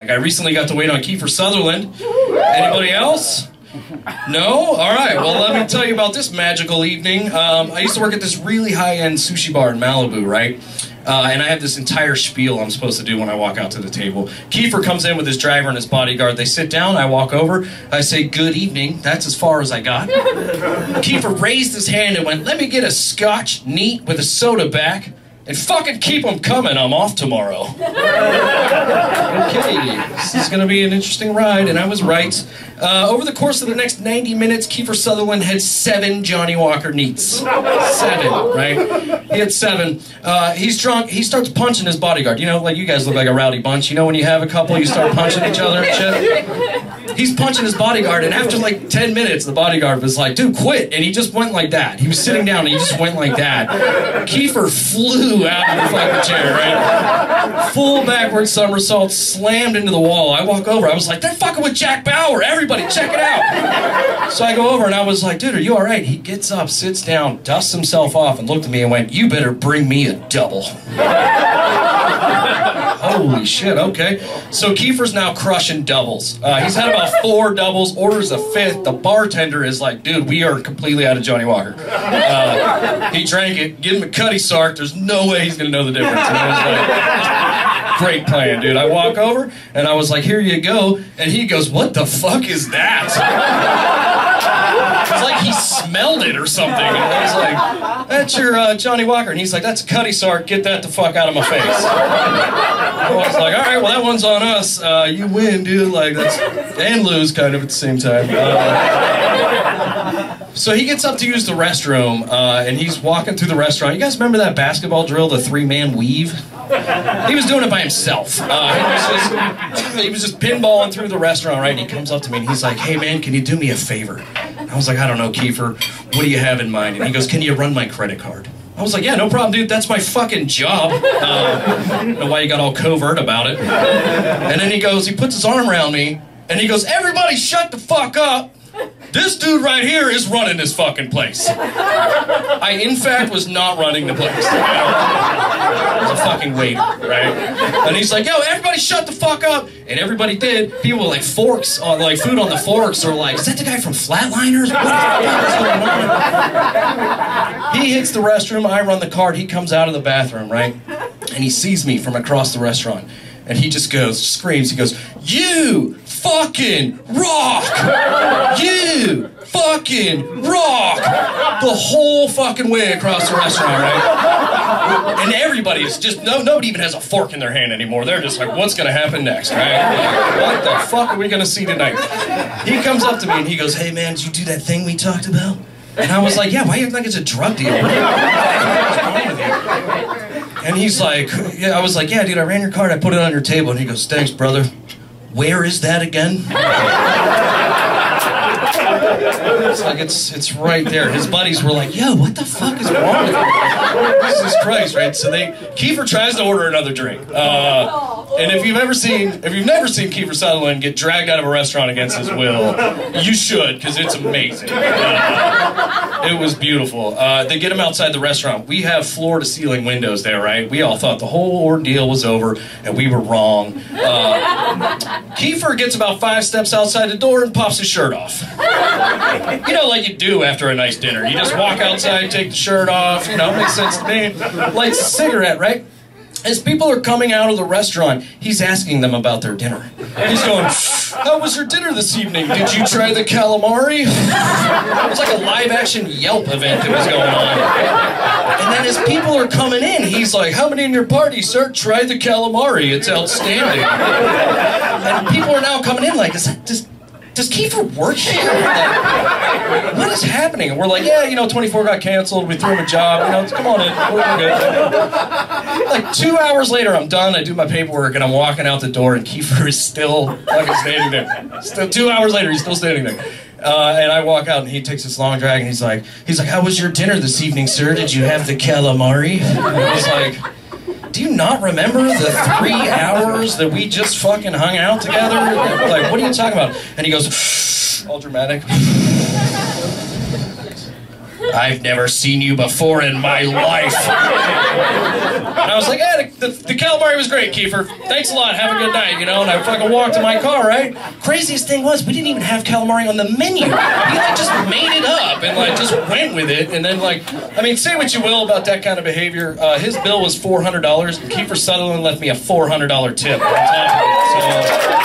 I recently got to wait on Kiefer Sutherland. Anybody else? No? Alright, well let me tell you about this magical evening. I used to work at this really high-end sushi bar in Malibu, right? And I have this entire spiel I'm supposed to do when I walk out to the table. Kiefer comes in with his driver and his bodyguard. They sit down, I walk over, I say, "Good evening." That's as far as I got. Kiefer raised his hand and went, "Let me get a scotch, neat, with a soda back. And fucking keep them coming, I'm off tomorrow." Okay, this is going to be an interesting ride, and I was right. Over the course of the next 90 minutes, Kiefer Sutherland had 7 Johnny Walker neats. 7, right? He had 7. He's drunk, he starts punching his bodyguard. You know, like you guys look like a rowdy bunch. You know when you have a couple, you start punching each other and shit? He's punching his bodyguard, and after like 10 minutes, the bodyguard was like, "Dude, quit." And he just went like that. He was sitting down, and he just went like that. Kiefer flew out of the fucking chair, right? Full backward somersault, slammed into the wall. I walk over, I was like, "They're fucking with Jack Bauer. Everybody, check it out." So I go over, and I was like, "Dude, are you all right?" He gets up, sits down, dusts himself off, and looked at me and went, "You better bring me a double." Holy shit, okay. So Kiefer's now crushing doubles. He's had about 4 doubles, orders a 5th. The bartender is like, "Dude, we are completely out of Johnny Walker." He drank it, give him a Cutty Sark, there's no way he's gonna know the difference. And I was like, great plan, dude. I walk over, and I was like, "Here you go." And he goes, "What the fuck is that?" It's like he smelled it or something. And I was like, "That's your Johnny Walker." And he's like, "That's a Cutty Sark, get that the fuck out of my face." I was like, "All right, well that one's on us. You win, dude." Like, that's, and lose kind of at the same time. So he gets up to use the restroom, and he's walking through the restaurant. You guys remember that basketball drill, the 3-man weave? He was doing it by himself. He was just pinballing through the restaurant, right? And he comes up to me and he's like, "Hey man, can you do me a favor?" I was like, "I don't know, Kiefer. What do you have in mind?" And he goes, "Can you run my credit card?" I was like, "Yeah, no problem, dude. That's my fucking job." I don't know why you got all covert about it. And then he goes, he puts his arm around me, and he goes, "Everybody shut the fuck up. This dude right here is running this fucking place." I, in fact, was not running the place. I was a fucking waiter, right? And he's like, "Yo, everybody shut the fuck up." And everybody did. People with like forks, like food on the forks, are like, "Is that the guy from Flatliners? What the fuck is going on?" He hits the restroom, I run the card, he comes out of the bathroom, right? And he sees me from across the restaurant. And he just goes, screams, he goes, "You fucking rock! You fucking rock!" The whole fucking way across the restaurant, right? And everybody is just, nobody even has a fork in their hand anymore. They're just like, "What's gonna happen next, right? What the fuck are we gonna see tonight?" He comes up to me and he goes, "Hey man, did you do that thing we talked about?" And I was like, "Yeah, why you act like it's a drug deal?" And he's like, "Yeah," I was like, "Yeah, dude, I ran your card, I put it on your table." And he goes, "Thanks, brother. Where is that again?" It's like, it's right there. His buddies were like, "Yo, what the fuck is wrong with you?" Jesus Christ, right? So Kiefer tries to order another drink. And if you've never seen Kiefer Sutherland get dragged out of a restaurant against his will, you should, because it's amazing. It was beautiful. They get him outside the restaurant. We have floor-to-ceiling windows there, right? We all thought the whole ordeal was over, and we were wrong. Kiefer gets about 5 steps outside the door and pops his shirt off. You know, like you do after a nice dinner. You just walk outside, take the shirt off, you know, makes sense to me. Lights a cigarette, right? As people are coming out of the restaurant, he's asking them about their dinner. He's going, "How was your dinner this evening? Did you try the calamari?" It was like a live-action Yelp event that was going on. And then as people are coming in, he's like, "How many in your party, sir? Try the calamari. It's outstanding." And people are now coming in like, does Kiefer work here? Like, what is happening? And we're like, "Yeah, you know, 24 got canceled. We threw him a job. You know, come on in. We're good." Like 2 hours later, I'm done. I do my paperwork, and I'm walking out the door, and Kiefer is still fucking standing there. Still 2 hours later, he's still standing there. And I walk out, and he takes this long drag, and he's like, "How was your dinner this evening, sir? Did you have the calamari?" And I was like, "Do you not remember the 3 hours that we just fucking hung out together? Like, what are you talking about?" And he goes, all dramatic. I've never seen you before in my life. And I was like, yeah, the calamari was great, Kiefer. Thanks a lot. Have a good night, you know? And I fucking walked to my car, right? Craziest thing was, we didn't even have calamari on the menu. He, like, just made it up and, like, just went with it. And then, like, I mean, say what you will about that kind of behavior. His bill was $400, and Kiefer Sutherland left me a $400 tip on top of it. So...